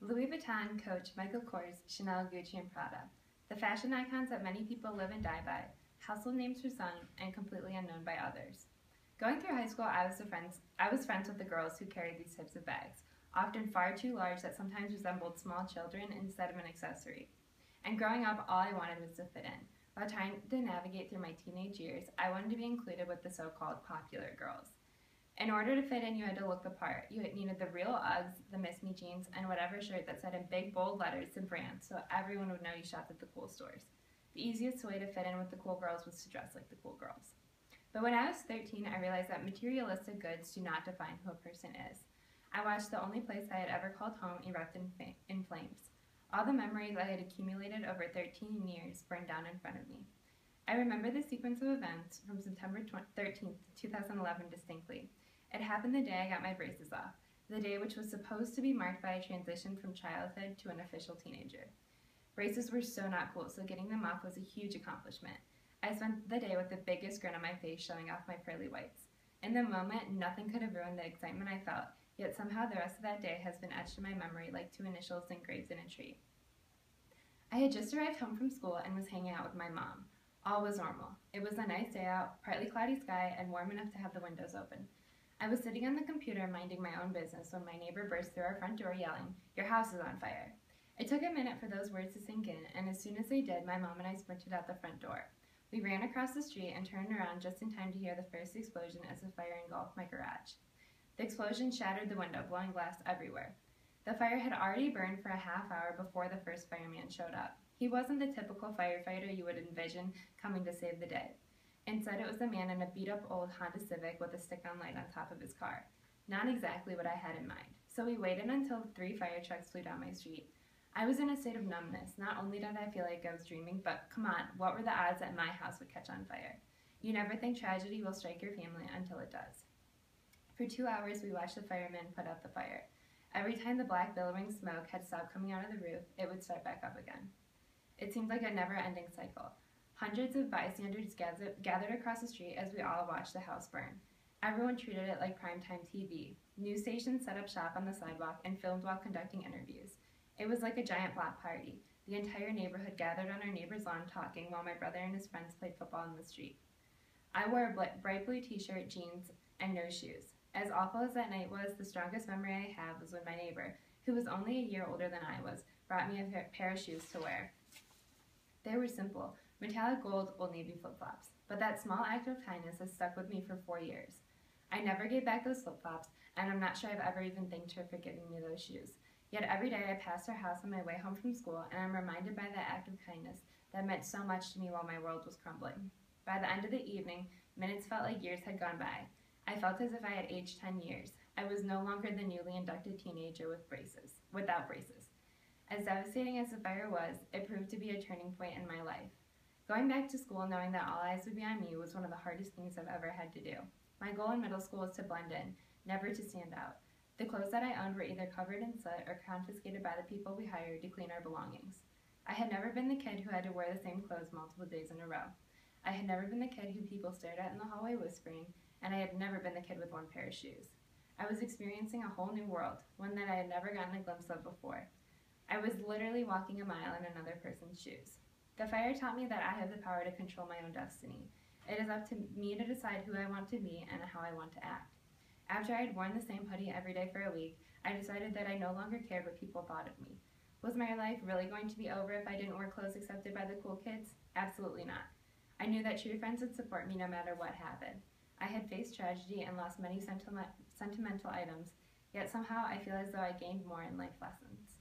Louis Vuitton, Coach, Michael Kors, Chanel, Gucci, and Prada. The fashion icons that many people live and die by, household names for some, and completely unknown by others. Going through high school, I was friends with the girls who carried these types of bags, often far too large that sometimes resembled small children instead of an accessory. And growing up, all I wanted was to fit in. While trying to navigate through my teenage years, I wanted to be included with the so-called popular girls. In order to fit in, you had to look the part. You needed the real Uggs, the Miss Me jeans, and whatever shirt that said in big, bold letters the brand, so everyone would know you shopped at the cool stores. The easiest way to fit in with the cool girls was to dress like the cool girls. But when I was 13, I realized that materialistic goods do not define who a person is. I watched the only place I had ever called home erupt in flames. All the memories I had accumulated over 13 years burned down in front of me. I remember the sequence of events from September 13th, 2011 distinctly. It happened the day I got my braces off, the day which was supposed to be marked by a transition from childhood to an official teenager. Braces were so not cool, so getting them off was a huge accomplishment. I spent the day with the biggest grin on my face showing off my pearly whites. In the moment, nothing could have ruined the excitement I felt, yet somehow the rest of that day has been etched in my memory like two initials engraved in a tree. I had just arrived home from school and was hanging out with my mom. All was normal. It was a nice day out, partly cloudy sky, and warm enough to have the windows open. I was sitting on the computer minding my own business when my neighbor burst through our front door yelling, "Your house is on fire." It took a minute for those words to sink in, and as soon as they did, my mom and I sprinted out the front door. We ran across the street and turned around just in time to hear the first explosion as the fire engulfed my garage. The explosion shattered the window, blowing glass everywhere. The fire had already burned for a half hour before the first fireman showed up. He wasn't the typical firefighter you would envision coming to save the day. Instead, it was a man in a beat-up old Honda Civic with a stick-on light on top of his car. Not exactly what I had in mind. So we waited until 3 fire trucks flew down my street. I was in a state of numbness. Not only did I feel like I was dreaming, but come on, what were the odds that my house would catch on fire? You never think tragedy will strike your family until it does. For 2 hours, we watched the firemen put out the fire. Every time the black billowing smoke had stopped coming out of the roof, it would start back up again. It seemed like a never-ending cycle. Hundreds of bystanders gathered across the street as we all watched the house burn. Everyone treated it like primetime TV. News stations set up shop on the sidewalk and filmed while conducting interviews. It was like a giant block party. The entire neighborhood gathered on our neighbor's lawn talking while my brother and his friends played football in the street. I wore a bright blue t-shirt, jeans, and no shoes. As awful as that night was, the strongest memory I have was when my neighbor, who was only a year older than I was, brought me a pair of shoes to wear. They were simple, metallic gold Old Navy flip-flops, but that small act of kindness has stuck with me for 4 years. I never gave back those flip-flops, and I'm not sure I've ever even thanked her for giving me those shoes. Yet every day I pass her house on my way home from school, and I'm reminded by that act of kindness that meant so much to me while my world was crumbling. By the end of the evening, minutes felt like years had gone by. I felt as if I had aged 10 years. I was no longer the newly inducted teenager without braces. As devastating as the fire was, it proved to be a turning point in my life. Going back to school knowing that all eyes would be on me was one of the hardest things I've ever had to do. My goal in middle school was to blend in, never to stand out. The clothes that I owned were either covered in soot or confiscated by the people we hired to clean our belongings. I had never been the kid who had to wear the same clothes multiple days in a row. I had never been the kid who people stared at in the hallway whispering, and I had never been the kid with one pair of shoes. I was experiencing a whole new world, one that I had never gotten a glimpse of before. I was literally walking a mile in another person's shoes. The fire taught me that I have the power to control my own destiny. It is up to me to decide who I want to be and how I want to act. After I had worn the same hoodie every day for a week, I decided that I no longer cared what people thought of me. Was my life really going to be over if I didn't wear clothes accepted by the cool kids? Absolutely not. I knew that true friends would support me no matter what happened. I had faced tragedy and lost many sentimental items, yet somehow I feel as though I gained more in life lessons.